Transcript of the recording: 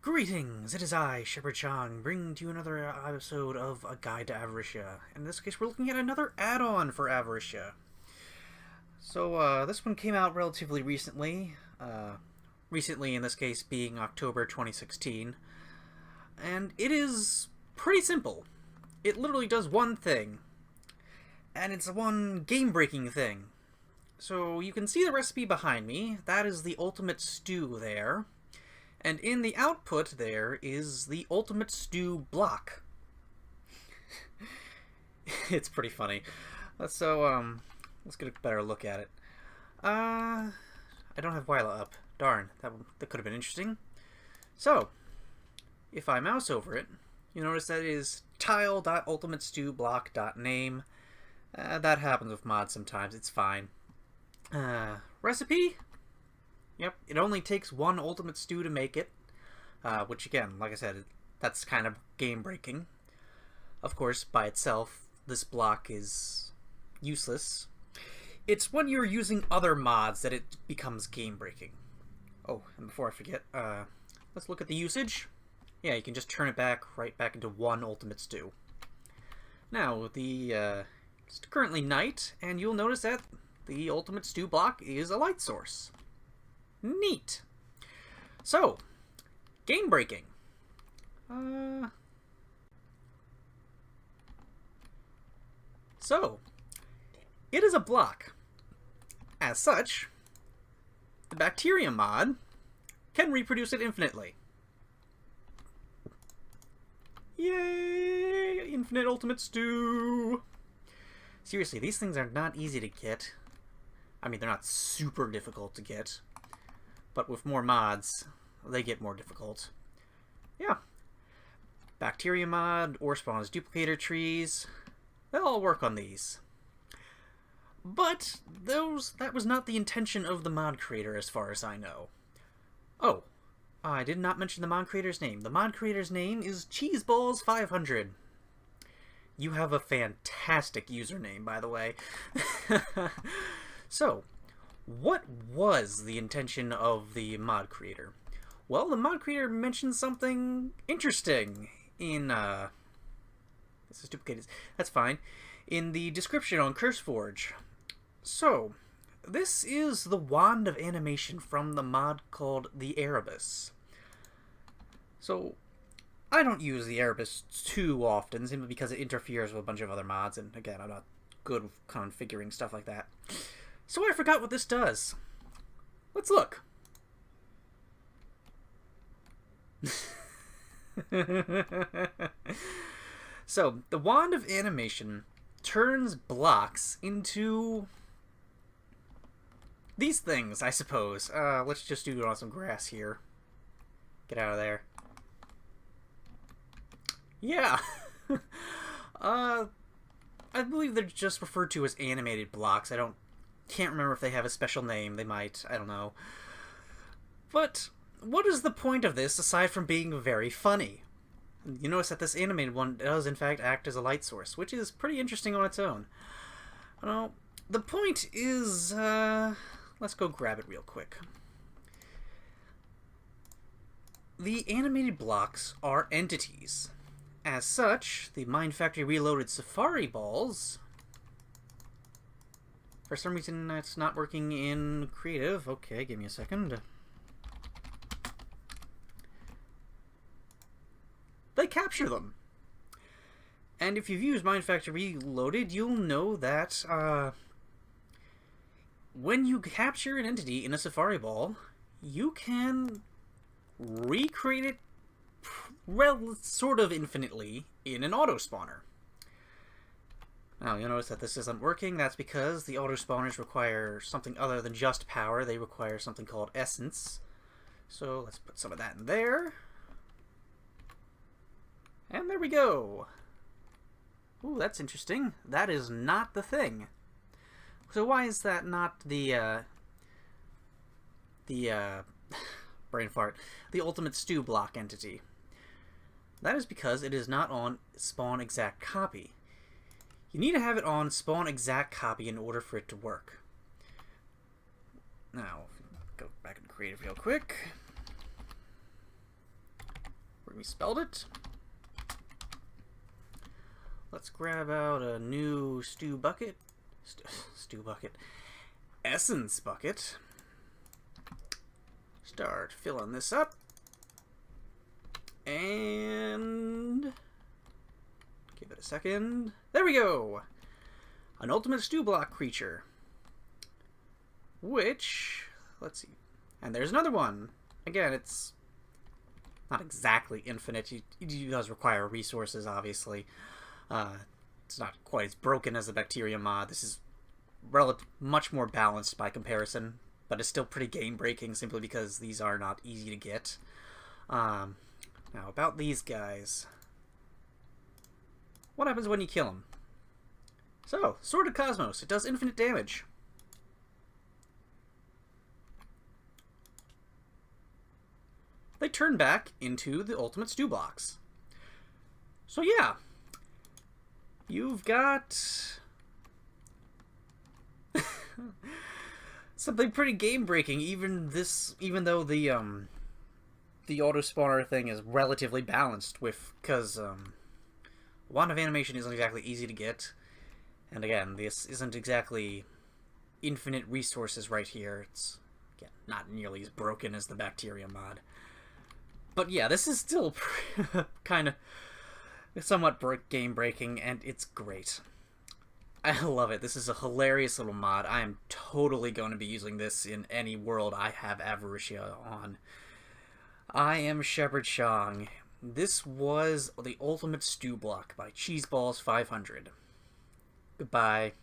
Greetings, it is I, ShepherdShang, bringing to you another episode of A Guide to Avaritia. In this case, we're looking at another add-on for Avaritia. So, this one came out relatively recently. Recently, in this case, being October 2016. And it is pretty simple. It literally does one thing. And it's one game-breaking thing. So, you can see the recipe behind me. That is the ultimate stew there. And in the output there is the ultimate stew block. It's pretty funny. So, let's get a better look at it. I don't have Wyla up. Darn, that could have been interesting. So, if I mouse over it, you notice that it is tile.ultimatestewblock.name. That happens with mods sometimes, it's fine. Recipe? Yep, it only takes one ultimate stew to make it, which again, like I said, that's kind of game-breaking. Of course, by itself, this block is useless. It's when you're using other mods that it becomes game-breaking. Oh, and before I forget, let's look at the usage. Yeah, you can just turn it right back into one ultimate stew. Now, it's currently night, and you'll notice that the ultimate stew block is a light source. Neat. So, game breaking. So, it is a block. As such, the bacteria mod can reproduce it infinitely. Yay! Infinite ultimate stew. Seriously, these things are not easy to get. I mean, they're not super difficult to get. But with more mods, they get more difficult. Yeah. Bacteria mod, ore spawns duplicator trees, they'll all work on these. But that was not the intention of the mod creator as far as I know. Oh, I did not mention the mod creator's name. The mod creator's name is Cheeseballs500. You have a fantastic username, by the way. So, what was the intention of the mod creator? Well, the mod creator mentioned something interesting in, this is duplicated, that's fine, in the description on CurseForge. So, this is the wand of animation from the mod called the Erebus. So, I don't use the Erebus too often, simply because it interferes with a bunch of other mods, and again, I'm not good with configuring stuff like that. So I forgot what this does. Let's look. So, the wand of animation turns blocks into these things, I suppose. Let's just do it on some grass here. Get out of there. Yeah. I believe they're just referred to as animated blocks. Can't remember if they have a special name. They might. I don't know. But what is the point of this aside from being very funny? You notice that this animated one does in fact act as a light source, which is pretty interesting on its own. Well, the point is, let's go grab it real quick. The animated blocks are entities. As such, the Mind Factory Reloaded Safari balls... For some reason, it's not working in creative. Okay, give me a second. They capture them. And if you've used Mind Factory Reloaded, you'll know that when you capture an entity in a Safari ball, you can recreate it sort of infinitely in an auto spawner. Now, you'll notice that this isn't working. That's because the auto-spawners require something other than just power. They require something called essence. So, let's put some of that in there. And there we go. Ooh, that's interesting. That is not the thing. So why is that not the brain fart, the ultimate stew block entity? That is because it is not on spawn exact copy. You need to have it on spawn exact copy in order for it to work. Now, go back into creative real quick. misspelled it. Let's grab out a new stew bucket. Stew bucket. Essence bucket. Start filling this up. And give it a second. There we go! An ultimate stew block creature. Which, let's see. And there's another one. Again, it's not exactly infinite. It does require resources, obviously. It's not quite as broken as the bacteria mod. This is much more balanced by comparison, but it's still pretty game-breaking simply because these are not easy to get. Now, about these guys. What happens when you kill them? So, Sword of Cosmos. It does infinite damage. They turn back into the ultimate stew blocks. So yeah, you've got something pretty game-breaking. Even though the auto spawner thing is relatively balanced because Wand of Animation isn't exactly easy to get, and again, this isn't exactly infinite resources right here. It's again not nearly as broken as the bacteria mod. But yeah, this is still kind of somewhat game-breaking, and it's great. I love it. This is a hilarious little mod. I am totally going to be using this in any world I have Avaritia on. I am ShepherdShang. This was the Ultimate Stew Block by Cheeseballs500. Goodbye.